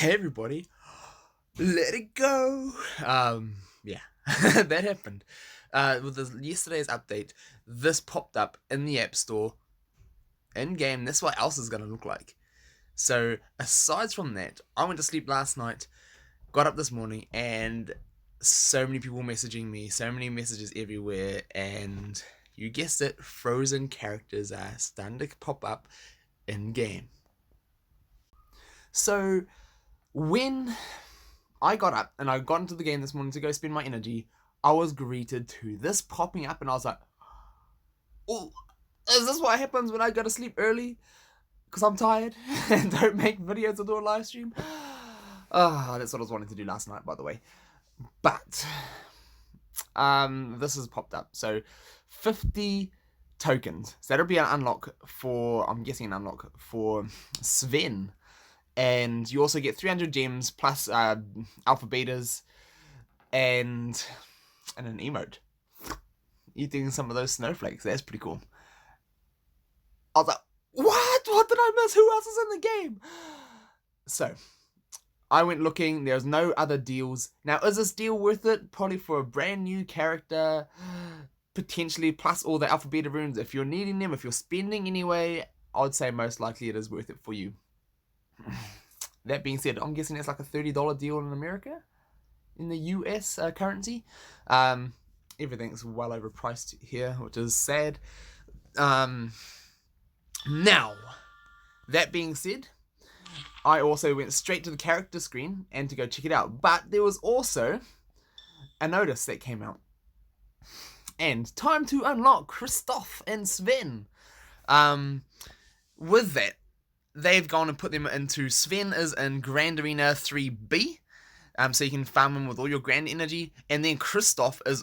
Hey everybody, let it go. Yeah, that happened. With yesterday's update, this popped up in the App Store, in game. That's what else is gonna look like. So, aside from that, I went to sleep last night, got up this morning, and so many people messaging me, so many messages everywhere, and you guessed it, frozen characters are starting to pop up in game. So, when I got up and I got into the game this morning to go spend my energy, I was greeted to this popping up, and I was like, oh, is this what happens when I go to sleep early? Because I'm tired and don't make videos or do a live stream? That's what I was wanting to do last night, by the way. But this has popped up. So 50 tokens. So that'll be an unlock for, I'm guessing an unlock for Sven. And you also get 300 gems plus alpha betas and an emote. Eating some of those snowflakes. That's pretty cool. I was like, what? What did I miss? Who else is in the game? So, I went looking. There's no other deals. Now, is this deal worth it? Probably for a brand new character. Potentially, plus all the alpha beta runes. If you're needing them, if you're spending anyway, I would say most likely it is worth it for you. That being said, I'm guessing it's like a $30 deal in America, in the US currency. Everything's well overpriced here, which is sad. Now, that being said, I also went straight to the character screen and to go check it out. But there was also a notice that came out. And time to unlock Kristoff and Sven. With that, they've gone and put them into, Sven is in Grand Arena 3B, so you can farm him with all your grand energy, and then Kristoff is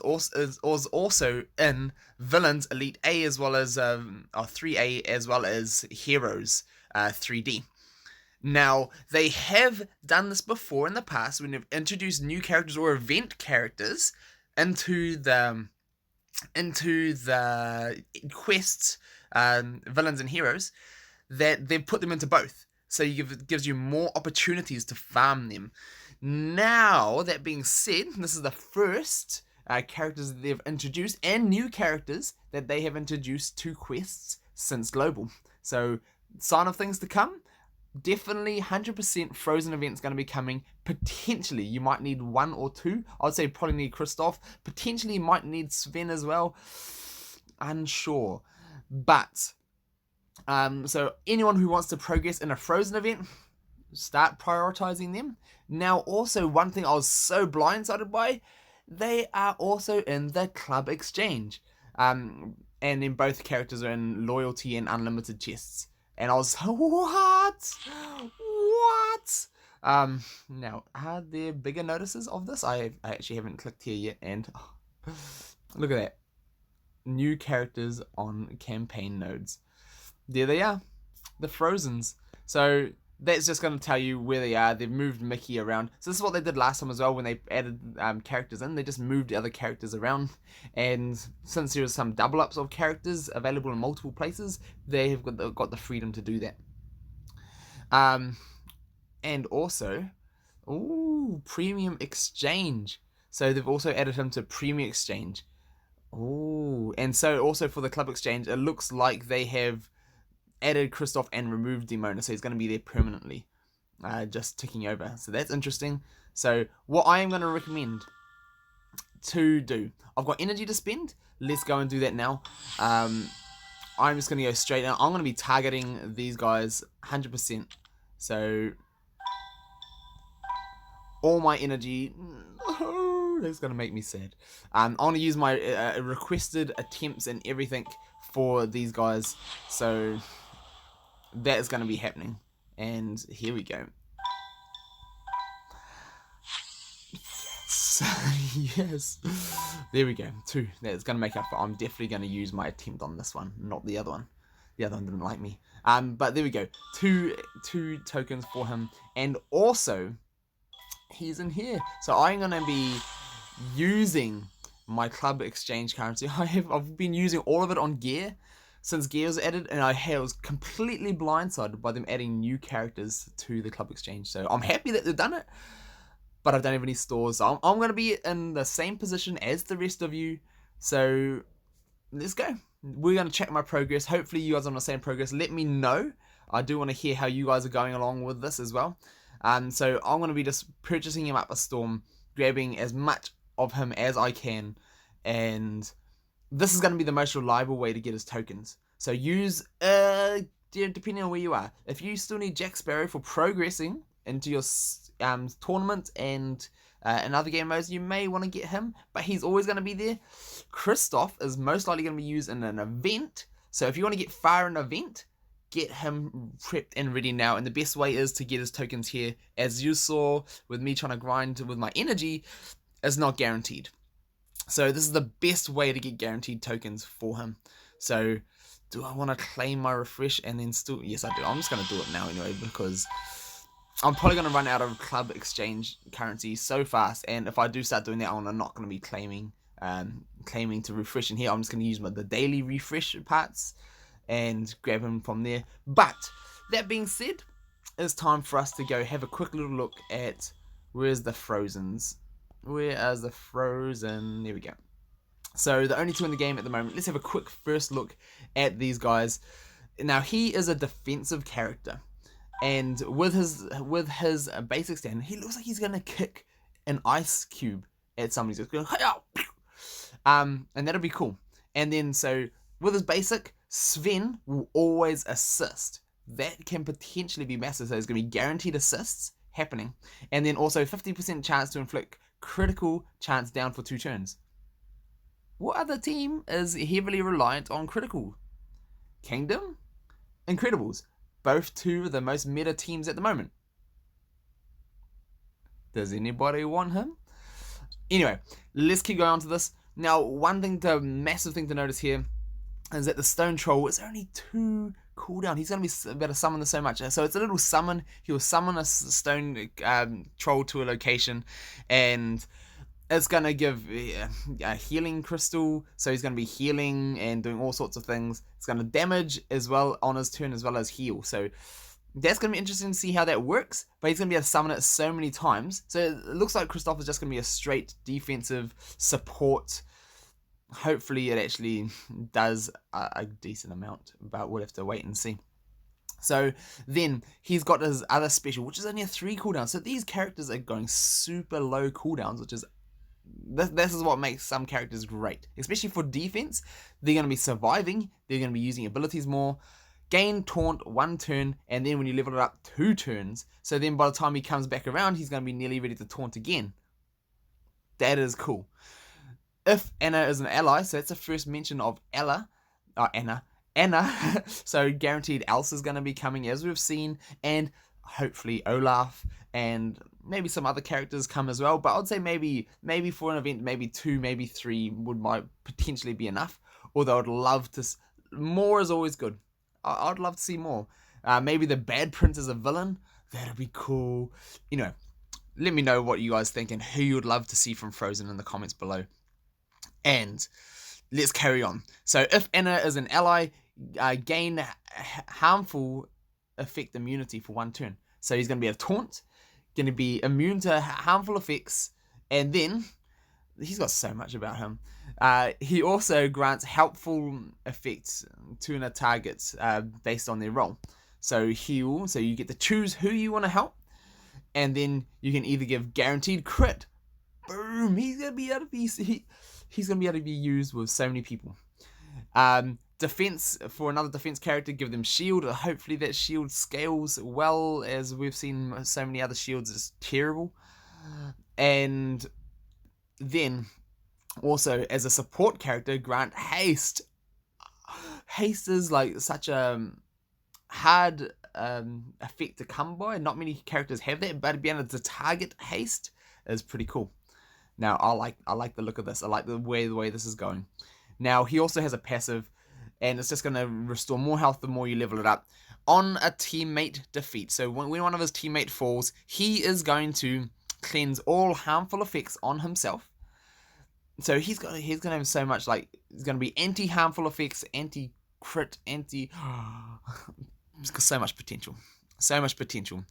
also in Villains Elite A as well as 3A as well as Heroes 3D. Now, they have done this before in the past when they've introduced new characters or event characters into the quests, Villains and Heroes, that they've put them into both. So it gives you more opportunities to farm them. Now, that being said, this is the first characters that they've introduced, and new characters that they have introduced to quests since Global. So, sign of things to come. Definitely 100% Frozen events going to be coming. Potentially, you might need one or two. I would say probably need Kristoff. Potentially, you might need Sven as well. Unsure. But so anyone who wants to progress in a Frozen event, start prioritizing them. Now, also, one thing I was so blindsided by, they are also in the club exchange. And then both characters are in loyalty and unlimited chests. And I was, what? Now, are there bigger notices of this? I actually haven't clicked here yet, and look at that. New characters on campaign nodes. There they are, the Frozens. So that's just going to tell you where they are. They've moved Mickey around. So this is what they did last time as well when they added characters in. They just moved other characters around. And since there was some double ups of characters available in multiple places, they have got the freedom to do that. And also, Premium Exchange. So they've also added him to Premium Exchange. And so also for the Club Exchange, it looks like they have added Kristoff and removed Demona, so he's going to be there permanently, just ticking over. So that's interesting. So what I am going to recommend to do, I've got energy to spend. Let's go and do that now. I'm just going to go straight out. I'm going to be targeting these guys 100%. So all my energy. That's going to make me sad. I want to use my requested attempts and everything for these guys. So that is going to be happening. And here we go. Yes. Yes. There we go. 2. That's going to make up for. I'm definitely going to use my attempt on this one, not the other one. The other one didn't like me. But there we go. Two tokens for him. And also, he's in here. So I'm going to be using my club exchange currency. I've been using all of it on gear since Gear was added, and I was completely blindsided by them adding new characters to the club exchange. So I'm happy that they've done it, but I don't have any stores. So I'm going to be in the same position as the rest of you. So let's go. We're going to check my progress. Hopefully you guys are on the same progress. Let me know. I do want to hear how you guys are going along with this as well. So I'm going to be just purchasing him up a storm, grabbing as much of him as I can, and this is going to be the most reliable way to get his tokens. So use, depending on where you are. If you still need Jack Sparrow for progressing into your tournament and in other game modes, you may want to get him, but he's always going to be there. Kristoff is most likely going to be used in an event. So if you want to get far in an event, get him prepped and ready now. And the best way is to get his tokens here. As you saw with me trying to grind with my energy, is not guaranteed. So this is the best way to get guaranteed tokens for him. So do I want to claim my refresh and then still... Yes, I do. I'm just going to do it now anyway, because I'm probably going to run out of club exchange currency so fast. And if I do start doing that, I'm not going to be claiming to refresh in here. I'm just going to use the daily refresh parts and grab him from there. But that being said, it's time for us to go have a quick little look at where's the Frozens. Where is the Frozen? There we go. So the only two in the game at the moment. Let's have a quick first look at these guys. Now he is a defensive character, and with his basic stand, he looks like he's gonna kick an ice cube at somebody. Just going, and that'll be cool. And then so with his basic, Sven will always assist. That can potentially be massive. So there's gonna be guaranteed assists happening, and then also 50% chance to inflict critical chance down for 2 turns. What other team is heavily reliant on critical? Kingdom? Incredibles. Both 2 of the most meta teams at the moment. Does anybody want him? Anyway, let's keep going on to this. Now, massive thing to notice here is that the Stone Troll is only 2 cooldown. He's going to be able to summon this so much. So it's a little summon. He will summon a stone troll to a location, and it's going to give a healing crystal. So he's going to be healing and doing all sorts of things. It's going to damage as well on his turn as well as heal. So that's going to be interesting to see how that works. But he's going to be able to summon it so many times. So it looks like Kristoff is just going to be a straight defensive support. Hopefully it actually does a decent amount, but we'll have to wait and see. So then he's got his other special, which is only a 3 cooldown. So these characters are going super low cooldowns, which is this is what makes some characters great, especially for defense. They're going to be surviving, they're going to be using abilities more. Gain taunt 1 turn, and then when you level it up 2 turns, so then by the time he comes back around, he's going to be nearly ready to taunt again. That is cool. If Anna is an ally, so that's the first mention of Anna. So guaranteed Elsa is going to be coming, as we've seen, and hopefully Olaf, and maybe some other characters come as well. But I'd say maybe for an event, maybe 2, maybe 3 might potentially be enough. Although I'd love to, more is always good. I'd love to see more. Maybe the Bad Prince is a villain. That'd be cool. You know, let me know what you guys think and who you would love to see from Frozen in the comments below. And let's carry on. So if Anna is an ally, gain harmful effect immunity for 1 turn. So he's going to be a taunt, going to be immune to harmful effects, and then he's got so much about him. He also grants helpful effects to a target based on their role. So heal, so you get to choose who you want to help, and then you can either give guaranteed crit. Boom! He's gonna be able to be used with so many people. Defense for another defense character, give them shield. Hopefully that shield scales well, as we've seen so many other shields is terrible. And then also as a support character, grant haste. Haste is like such a hard effect to come by. Not many characters have that, but being able to target haste is pretty cool. Now I like the look of this. I like the way this is going. Now he also has a passive, and it's just going to restore more health the more you level it up on a teammate defeat. So when one of his teammate falls, he is going to cleanse all harmful effects on himself. So he's going to have so much, like, it's going to be anti-harmful effects, crit, anti. It's got so much potential. So much potential.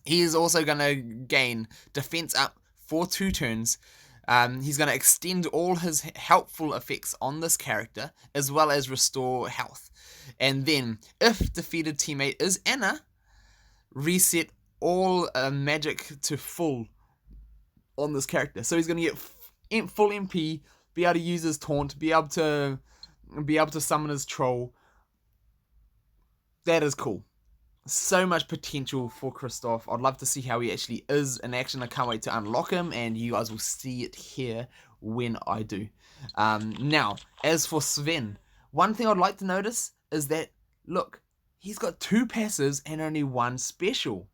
He is also going to gain defense up for 2 turns. He's going to extend all his helpful effects on this character, as well as restore health. And then, if defeated teammate is Anna, reset all magic to full on this character. So he's going to get full MP, be able to use his taunt, be able to summon his troll. That is cool. So much potential for Kristoff. I'd love to see how he actually is in action. I can't wait to unlock him, and you guys will see it here when I do. Now, as for Sven, one thing I'd like to notice is that, look, he's got 2 passives and only 1 special.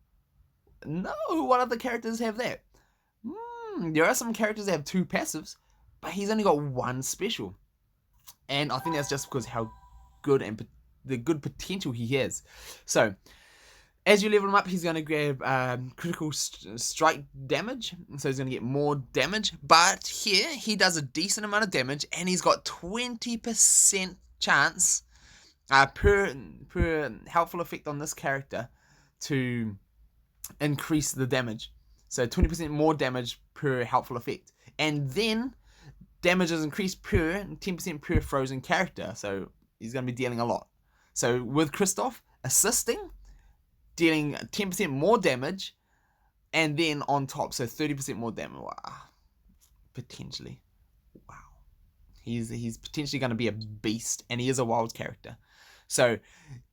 No, what other characters have that? There are some characters that have 2 passives, but he's only got 1 special. And I think that's just because how good and the good potential he has. So, as you level him up, he's going to grab critical strike damage. So he's going to get more damage. But here, he does a decent amount of damage. And he's got 20% chance per helpful effect on this character to increase the damage. So 20% more damage per helpful effect. And then damage is increased per 10% per frozen character. So he's going to be dealing a lot. So with Kristoff, assisting, dealing 10% more damage, and then on top, so 30% more damage. Wow. Potentially. Wow. He's potentially going to be a beast, and he is a wild character. So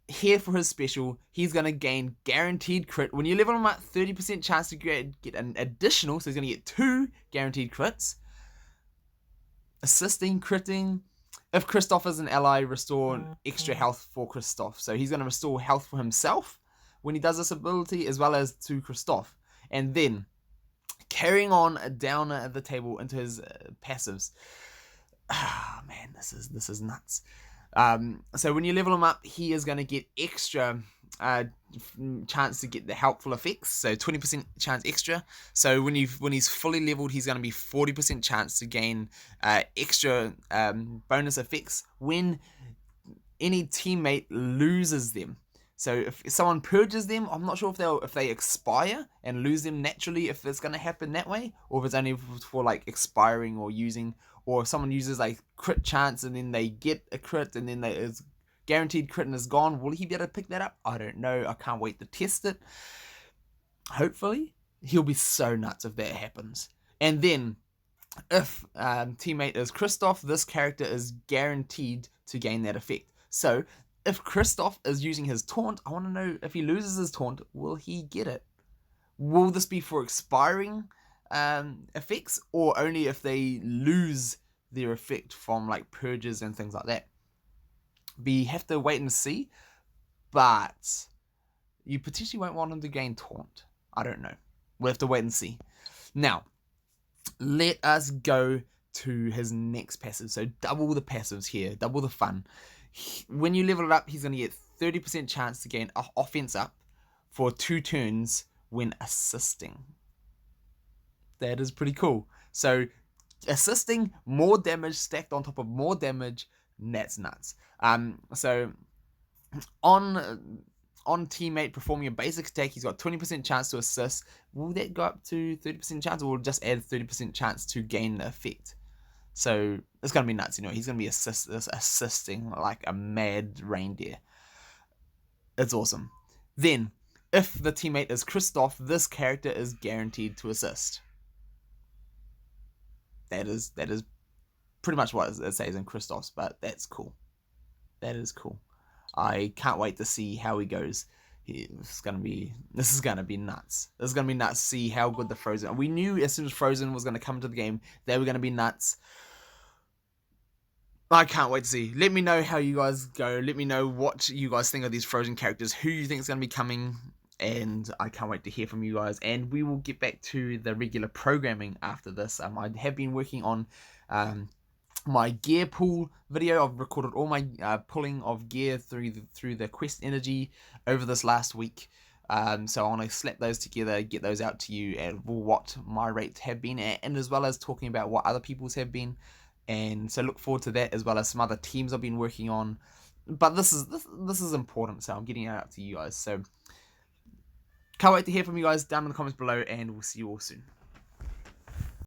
here for his special, he's going to gain guaranteed crit. When you level him up, 30% chance to get an additional, so he's going to get 2 guaranteed crits. Assisting, critting. If Kristoff is an ally, restore extra health for Kristoff. So he's going to restore health for himself when he does this ability, as well as to Kristoff. And then, carrying on down the table into his passives. Ah, man, this is nuts. So when you level him up, he is going to get extra chance to get the helpful effects, so 20% chance extra. So when he's fully leveled, he's going to be 40% chance to gain extra bonus effects when any teammate loses them. So if someone purges them, I'm not sure if they expire and lose them naturally, if it's going to happen that way, or if it's only for like expiring or using, or if someone uses like crit chance and then they get a crit and then it's guaranteed crit and is gone. Will he be able to pick that up? I don't know. I can't wait to test it. Hopefully. He'll be so nuts if that happens. And then, if teammate is Kristoff, this character is guaranteed to gain that effect. So, if Kristoff is using his taunt, I want to know if he loses his taunt, will he get it? Will this be for expiring effects, or only if they lose their effect from like purges and things like that? We have to wait and see, but you potentially won't want him to gain taunt. I don't know. We'll have to wait and see. Now, let us go to his next passive. So double the passives here, double the fun. When you level it up, he's going to get 30% chance to gain offense up for 2 turns when assisting. That is pretty cool. So assisting, more damage stacked on top of more damage. That's nuts. So on teammate performing a basic attack, he's got 20% chance to assist. Will that go up to 30% chance, or will it just add 30% chance to gain the effect? So it's gonna be nuts, you know. He's gonna be assisting like a mad reindeer. It's awesome. Then, if the teammate is Kristoff, this character is guaranteed to assist. That is pretty much what it says in Kristoff's, but that's cool. That is cool. I can't wait to see how he goes. This is gonna be nuts. This is gonna be nuts to see how good the Frozen. We knew as soon as Frozen was gonna come into the game, they were gonna be nuts. I can't wait to see. Let me know how you guys go. Let me know what you guys think of these Frozen characters, who you think is gonna be coming, and I can't wait to hear from you guys. And we will get back to the regular programming after this. I have been working on my gear pool video. I've recorded all my pulling of gear through the quest energy over this last week. So I want to slap those together, get those out to you, and what my rates have been at, and as well as talking about what other people's have been. And so look forward to that, as well as some other teams I've been working on. But this is important, so I'm getting it out to you guys. So can't wait to hear from you guys down in the comments below, and we'll see you all soon.